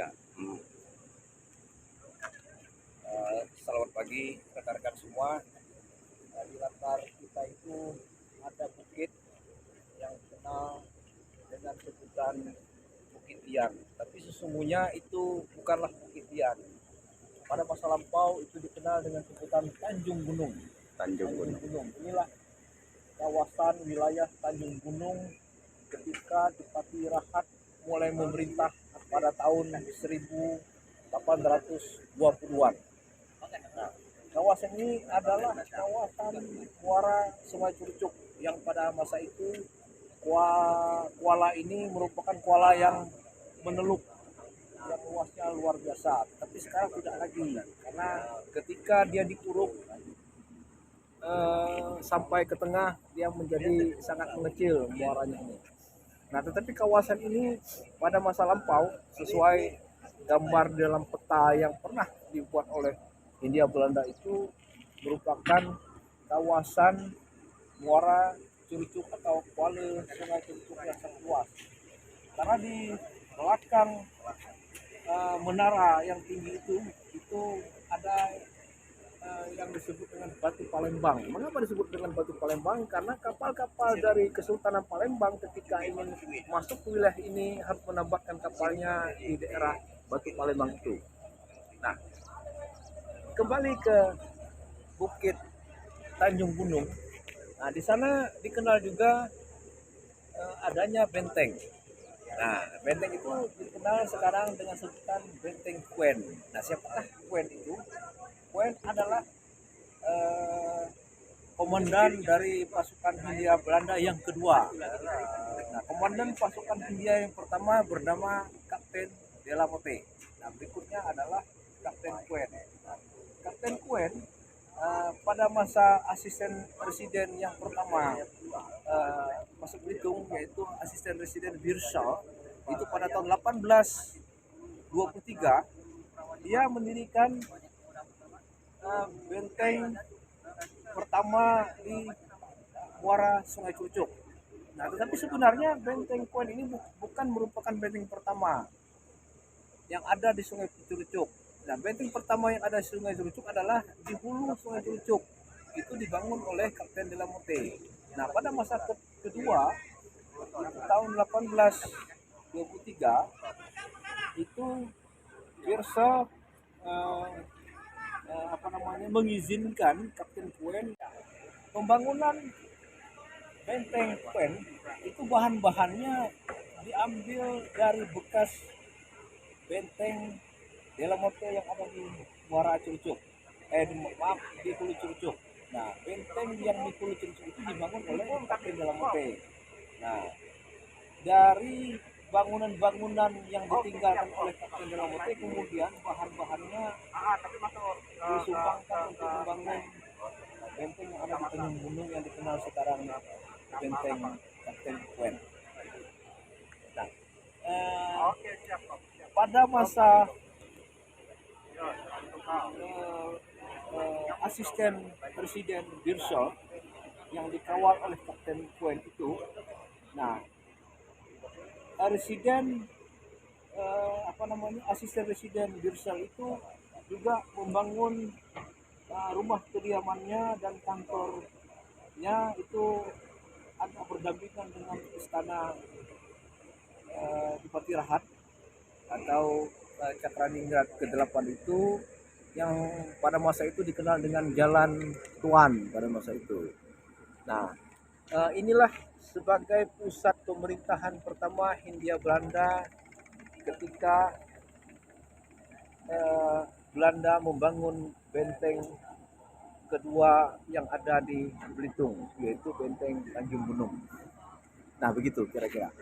Ya. Selamat pagi rekan-rekan semua. Di latar kita itu ada bukit yang dikenal dengan sebutan Bukit Tian. Tapi sesungguhnya itu bukanlah Bukit Tian. Pada masa lampau itu dikenal dengan sebutan Tanjung Gunung. Tanjung Gunung. Inilah kawasan wilayah Tanjung Gunung ketika Dipati Rahat mulai memerintah pada tahun 1820-an. Nah, kawasan ini adalah kawasan muara Sungai Curcuk yang pada masa itu kuala ini merupakan kuala yang meneluk yang luasnya luar biasa. Tapi sekarang tidak lagi karena ketika dia dikuruk sampai ke tengah dia menjadi sangat mengecil muaranya ini. Nah, tetapi kawasan ini pada masa lampau sesuai gambar dalam peta yang pernah dibuat oleh Hindia Belanda itu merupakan kawasan muara Curcuk atau kuala Sungai Curcuk yang sangat luas. Karena di belakang menara yang tinggi itu ada yang disebut dengan Batu Palembang. Mengapa disebut dengan Batu Palembang? Karena kapal-kapal dari Kesultanan Palembang ketika ingin masuk ke wilayah ini harus menambahkan kapalnya di daerah Batu Palembang itu. Nah, kembali ke Bukit Tanjung Gunung. Nah, di sana dikenal juga adanya benteng. Nah, benteng itu dikenal sekarang dengan sebutan Benteng Kuen. Nah, siapakah Kuen itu? Kuen adalah komandan dari pasukan Hindia Belanda yang kedua. Nah, komandan pasukan Hindia yang pertama bernama Kapten Delamotte. Nah, berikutnya adalah Kapten Kuen. Nah, Kapten Kuen pada masa asisten presiden yang pertama masuk Belitung, yaitu asisten presiden Birsa, itu pada tahun 1823 dia mendirikan benteng pertama di muara Sungai Curcuk. Nah, tetapi sebenarnya benteng Kuen ini bukan merupakan benteng pertama yang ada di Sungai Curcuk. Nah, benteng pertama yang ada di Sungai Curcuk adalah di hulu Sungai Curcuk. Itu dibangun oleh Kapten Delamotte. Nah, pada masa kedua tahun 1823 itu Birsa mengizinkan Kapten Kuen pembangunan benteng Kuen itu bahan-bahannya diambil dari bekas benteng Delamotte yang ada di muara Curcuk. Di Hulu Curcuk. Nah, benteng yang di Hulu Curcuk itu dibangun oleh Kapten Delamotte. Nah, dari bangunan-bangunan yang ditinggalkan oleh Kapten Delamotte kemudian bahan-bahannya disumbangkan untuk membangun benteng yang ada di Tanjung Gunung yang dikenal sekarang benteng Kapten Kuen. Nah, pada masa asisten presiden Birsa yang dikawal oleh Kapten Kuen itu, nah asisten presiden Birsa itu juga membangun rumah kediamannya dan kantornya itu agak berdampingan dengan istana Dipati Rahat atau Cakraningrat ke-8 itu yang pada masa itu dikenal dengan Jalan Tuan pada masa itu. Nah, inilah sebagai pusat pemerintahan pertama Hindia Belanda ketika Belanda membangun benteng kedua yang ada di Belitung, yaitu benteng Tanjung Gunung. Nah, begitu kira-kira.